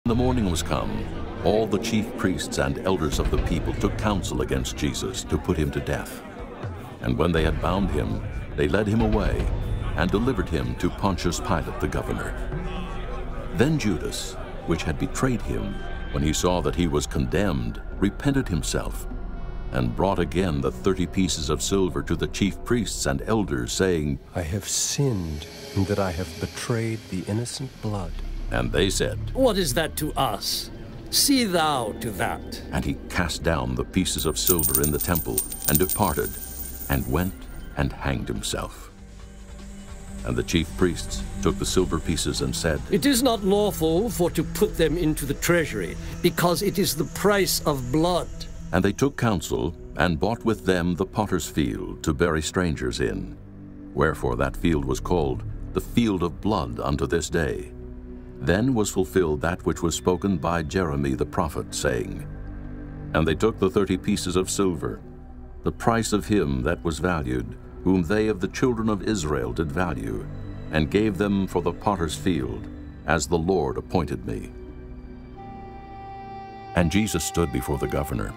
The morning was come. All the chief priests and elders of the people took counsel against Jesus to put him to death. And when they had bound him, they led him away and delivered him to Pontius Pilate the governor. Then Judas, which had betrayed him, when he saw that he was condemned, repented himself, and brought again the 30 pieces of silver to the chief priests and elders, saying, I have sinned in that I have betrayed the innocent blood. And they said, What is that to us? See thou to that. And he cast down the pieces of silver in the temple, and departed, and went and hanged himself. And the chief priests took the silver pieces and said, It is not lawful for to put them into the treasury, because it is the price of blood. And they took counsel, and bought with them the potter's field to bury strangers in. Wherefore that field was called the field of blood unto this day. Then was fulfilled that which was spoken by Jeremy the prophet, saying, And they took the 30 pieces of silver, the price of him that was valued, whom they of the children of Israel did value, and gave them for the potter's field, as the Lord appointed me. And Jesus stood before the governor.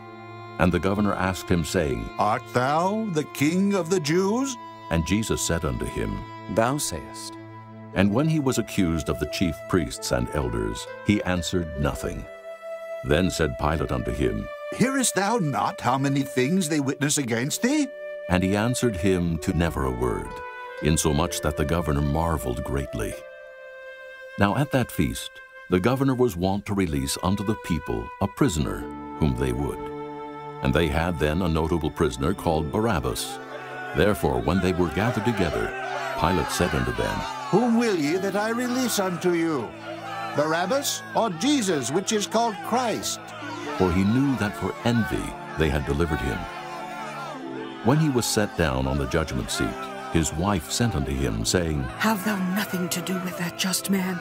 And the governor asked him, saying, Art thou the King of the Jews? And Jesus said unto him, Thou sayest. And when he was accused of the chief priests and elders, he answered nothing. Then said Pilate unto him, Hearest thou not how many things they witness against thee? And he answered him to never a word, insomuch that the governor marveled greatly. Now at that feast the governor was wont to release unto the people a prisoner whom they would. And they had then a notable prisoner called Barabbas. Therefore when they were gathered together, Pilate said unto them, Whom will ye that I release unto you? Barabbas, or Jesus, which is called Christ? For he knew that for envy they had delivered him. When he was set down on the judgment seat, his wife sent unto him, saying, Have thou nothing to do with that just man?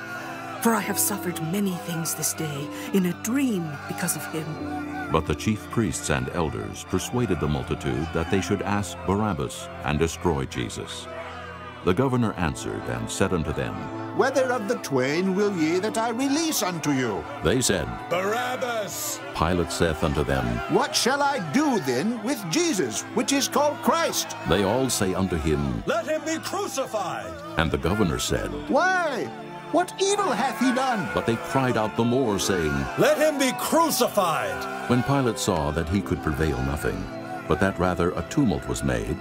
For I have suffered many things this day in a dream because of him. But the chief priests and elders persuaded the multitude that they should ask Barabbas and destroy Jesus. The governor answered and said unto them, Whether of the twain will ye that I release unto you? They said, Barabbas! Pilate saith unto them, What shall I do then with Jesus, which is called Christ? They all say unto him, Let him be crucified! And the governor said, Why? What evil hath he done? But they cried out the more, saying, Let him be crucified! When Pilate saw that he could prevail nothing, but that rather a tumult was made,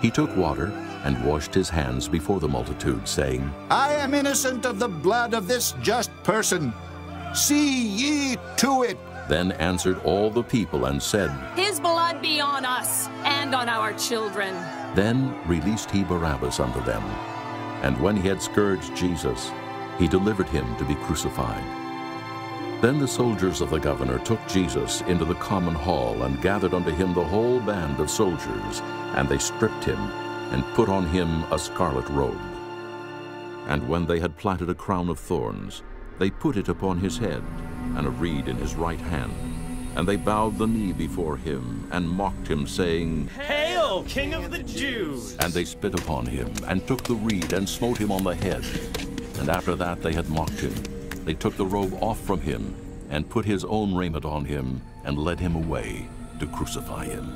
he took water and washed his hands before the multitude, saying, I am innocent of the blood of this just person. See ye to it. Then answered all the people and said, His blood be on us and on our children. Then released he Barabbas unto them. And when he had scourged Jesus, he delivered him to be crucified. Then the soldiers of the governor took Jesus into the common hall, and gathered unto him the whole band of soldiers, and they stripped him, and put on him a scarlet robe. And when they had platted a crown of thorns, they put it upon his head, and a reed in his right hand. And they bowed the knee before him, and mocked him, saying, Hail, King of the Jews! And they spit upon him, and took the reed, and smote him on the head. And after that they had mocked him, they took the robe off from him, and put his own raiment on him, and led him away to crucify him.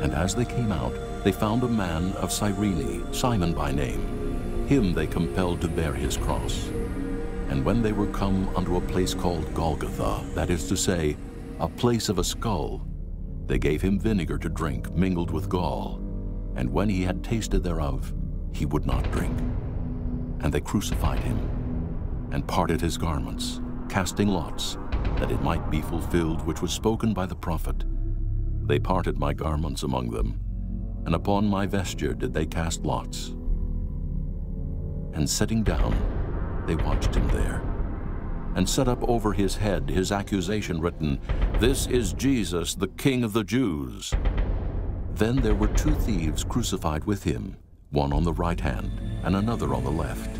And as they came out, they found a man of Cyrene, Simon by name. Him they compelled to bear his cross. And when they were come unto a place called Golgotha, that is to say, a place of a skull, they gave him vinegar to drink mingled with gall. And when he had tasted thereof, he would not drink. And they crucified him, and parted his garments, casting lots, that it might be fulfilled which was spoken by the prophet. They parted my garments among them, and upon my vesture did they cast lots. And sitting down, they watched him there, and set up over his head his accusation written, This is Jesus, the King of the Jews. Then there were 2 thieves crucified with him, one on the right hand, and another on the left.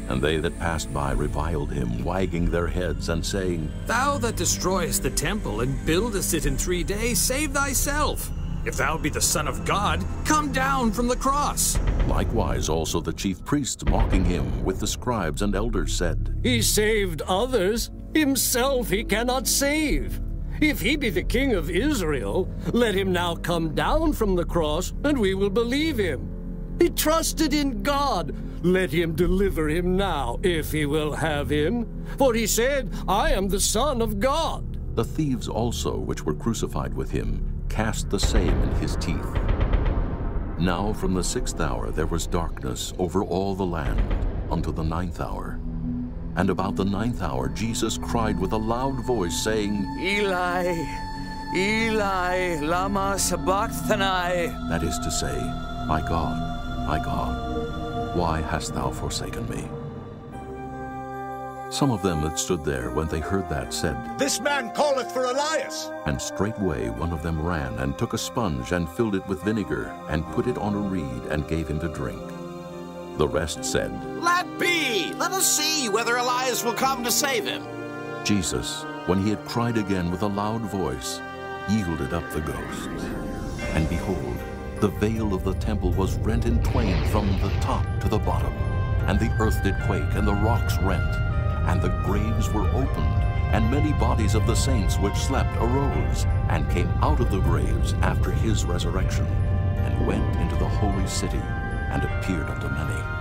And they that passed by reviled him, wagging their heads, and saying, Thou that destroyest the temple and buildest it in 3 days, save thyself. If thou be the Son of God, come down from the cross. Likewise also the chief priests, mocking him with the scribes and elders, said, He saved others, himself he cannot save. If he be the King of Israel, let him now come down from the cross, and we will believe him. He trusted in God. Let him deliver him now, if he will have him. For he said, I am the Son of God. The thieves also, which were crucified with him, cast the same in his teeth. Now from the 6th hour there was darkness over all the land unto the 9th hour. And about the 9th hour Jesus cried with a loud voice, saying, Eli, Eli, lama sabachthani. That is to say, my God, why hast thou forsaken me? Some of them that stood there, when they heard that, said, This man calleth for Elias. And straightway one of them ran, and took a sponge, and filled it with vinegar, and put it on a reed, and gave him to drink. The rest said, Let be! Let us see whether Elias will come to save him. Jesus, when he had cried again with a loud voice, yielded up the ghost. And behold, the veil of the temple was rent in twain from the top to the bottom, and the earth did quake, and the rocks rent, and the graves were opened, and many bodies of the saints which slept arose, and came out of the graves after his resurrection, and went into the holy city, and appeared unto many.